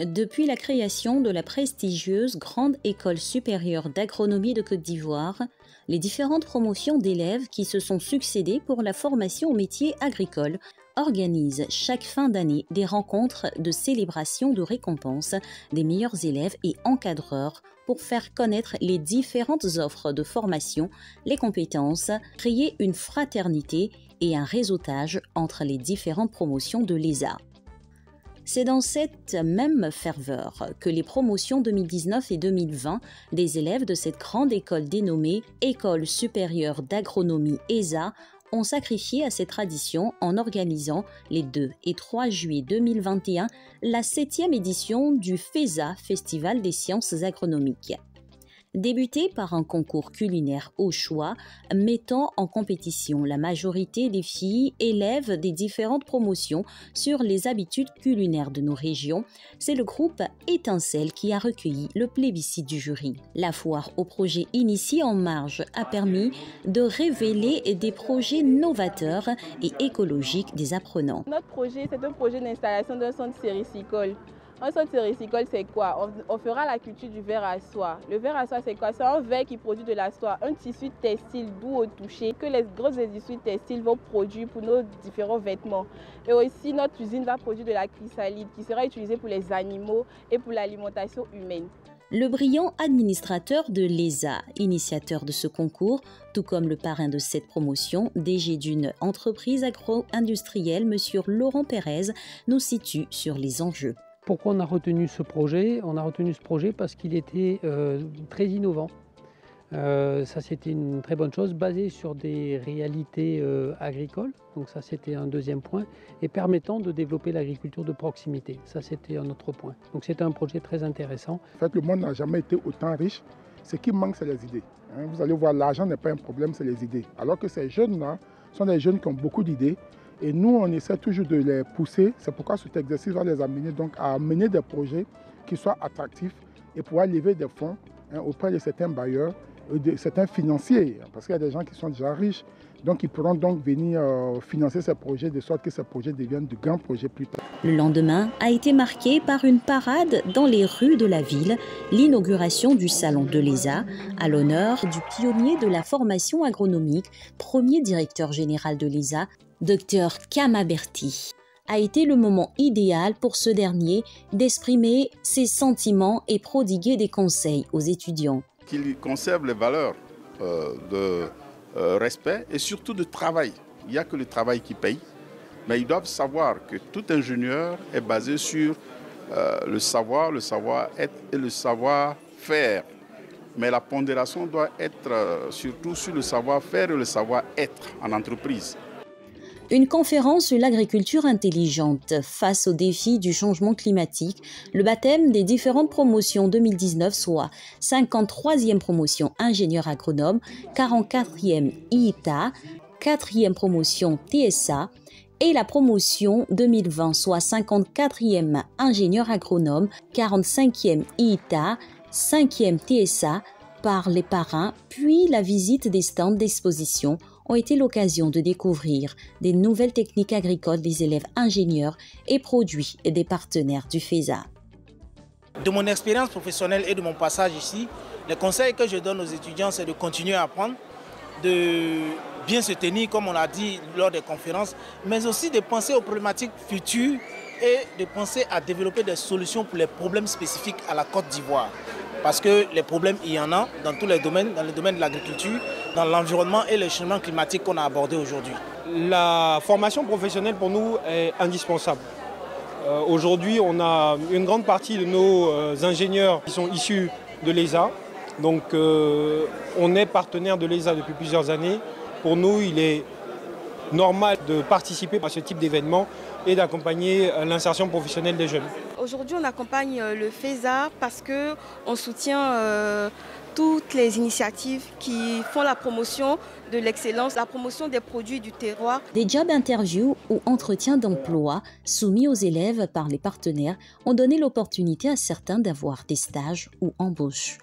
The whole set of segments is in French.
Depuis la création de la prestigieuse Grande École supérieure d'agronomie de Côte d'Ivoire, les différentes promotions d'élèves qui se sont succédées pour la formation aux métiers agricoles organisent chaque fin d'année des rencontres de célébration de récompense des meilleurs élèves et encadreurs pour faire connaître les différentes offres de formation, les compétences, créer une fraternité et un réseautage entre les différentes promotions de l'ESA. C'est dans cette même ferveur que les promotions 2019 et 2020 des élèves de cette grande école dénommée École supérieure d'agronomie ESA ont sacrifié à ces traditions en organisant les 2 et 3 juillet 2021 la 7e édition du FESA, Festival des sciences agronomiques. Débuté par un concours culinaire au choix, mettant en compétition la majorité des filles élèves des différentes promotions sur les habitudes culinaires de nos régions, c'est le groupe Étincelle qui a recueilli le plébiscite du jury. La foire au projet initié en marge a permis de révéler des projets novateurs et écologiques des apprenants. Notre projet, c'est un projet d'installation d'un centre séricicole. Un centre séricicole, c'est quoi? On fera la culture du verre à soie. Le verre à soie, c'est quoi? C'est un verre qui produit de la soie, un tissu textile doux au toucher que les grosses industries textiles vont produire pour nos différents vêtements. Et aussi, notre usine va produire de la chrysalide qui sera utilisée pour les animaux et pour l'alimentation humaine. Le brillant administrateur de l'ESA, initiateur de ce concours, tout comme le parrain de cette promotion, DG d'une entreprise agro-industrielle, M. Laurent Pérez, nous situe sur les enjeux. Pourquoi on a retenu ce projet? On a retenu ce projet parce qu'il était très innovant. Ça, c'était une très bonne chose, basé sur des réalités agricoles. Donc ça, c'était un deuxième point. Et permettant de développer l'agriculture de proximité. Ça, c'était un autre point. Donc c'était un projet très intéressant. En fait, le monde n'a jamais été autant riche. Ce qui manque, c'est les idées. Vous allez voir, l'argent n'est pas un problème, c'est les idées. Alors que ces jeunes-là sont des jeunes qui ont beaucoup d'idées. Et nous, on essaie toujours de les pousser. C'est pourquoi cet exercice va les amener donc à mener des projets qui soient attractifs et pouvoir lever des fonds auprès de certains bailleurs, de certains financiers. Parce qu'il y a des gens qui sont déjà riches. Donc, ils pourront donc venir financer ces projets de sorte que ces projets deviennent de grands projets plus tard. Le lendemain a été marqué par une parade dans les rues de la ville, l'inauguration du salon de l'ESA, à l'honneur du pionnier de la formation agronomique, premier directeur général de l'ESA, Dr Kama Berti. A été le moment idéal pour ce dernier d'exprimer ses sentiments et prodiguer des conseils aux étudiants. Qu'ils conservent les valeurs de respect et surtout de travail. Il n'y a que le travail qui paye, mais ils doivent savoir que tout ingénieur est basé sur le savoir-être et le savoir-faire. Mais la pondération doit être surtout sur le savoir-faire et le savoir-être en entreprise. Une conférence sur l'agriculture intelligente face aux défis du changement climatique, le baptême des différentes promotions 2019, soit 53e promotion ingénieur agronome, 44e IITA, 4e promotion TSA et la promotion 2020, soit 54e ingénieur agronome, 45e IITA, 5e TSA par les parrains, puis la visite des stands d'exposition ont été l'occasion de découvrir des nouvelles techniques agricoles des élèves ingénieurs et produits des partenaires du FESA. De mon expérience professionnelle et de mon passage ici, les conseils que je donne aux étudiants, c'est de continuer à apprendre, de bien se tenir, comme on l'a dit lors des conférences, mais aussi de penser aux problématiques futures et de penser à développer des solutions pour les problèmes spécifiques à la Côte d'Ivoire. Parce que les problèmes, il y en a dans tous les domaines, dans le domaine de l'agriculture, dans l'environnement et le changement climatique qu'on a abordé aujourd'hui. La formation professionnelle pour nous est indispensable. Aujourd'hui, on a une grande partie de nos ingénieurs qui sont issus de l'ESA. Donc on est partenaire de l'ESA depuis plusieurs années. Pour nous, il est normal de participer à ce type d'événement et d'accompagner l'insertion professionnelle des jeunes. Aujourd'hui, on accompagne le FESA parce qu'on soutient toutes les initiatives qui font la promotion de l'excellence, la promotion des produits du terroir. Des job interviews ou entretiens d'emploi soumis aux élèves par les partenaires ont donné l'opportunité à certains d'avoir des stages ou embauches.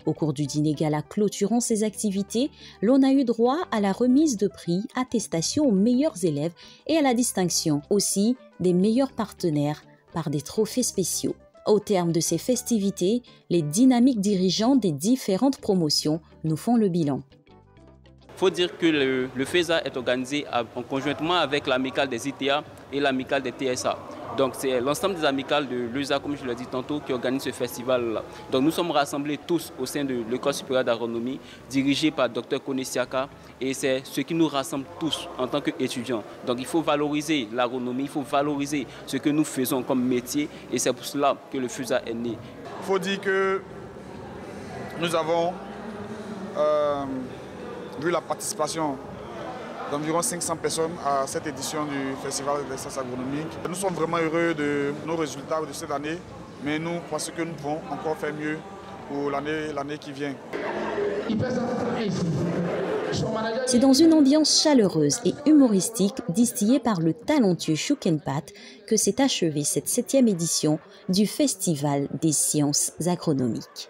Au cours du dîner gala clôturant ces activités, l'on a eu droit à la remise de prix, attestation aux meilleurs élèves et à la distinction aussi des meilleurs partenaires par des trophées spéciaux. Au terme de ces festivités, les dynamiques dirigeants des différentes promotions nous font le bilan. Il faut dire que le FESA est organisé conjointement avec l'amicale des ITA et l'amicale des TSA. Donc c'est l'ensemble des amicales de l'ESA, comme je l'ai dit tantôt, qui organise ce festival-là. Donc nous sommes rassemblés tous au sein de l'École supérieure d'agronomie, dirigée par Dr Kone Siaka, et c'est ce qui nous rassemble tous en tant qu'étudiants. Donc il faut valoriser l'agronomie, il faut valoriser ce que nous faisons comme métier, et c'est pour cela que le FESA est né. Il faut dire que nous avons vu la participation d'environ 500 personnes à cette édition du Festival de l'excellence agronomique. Nous sommes vraiment heureux de nos résultats de cette année, mais nous pensons que nous pouvons encore faire mieux pour l'année qui vient. C'est dans une ambiance chaleureuse et humoristique distillée par le talentueux Choukenpat que s'est achevée cette 7e édition du Festival des sciences agronomiques.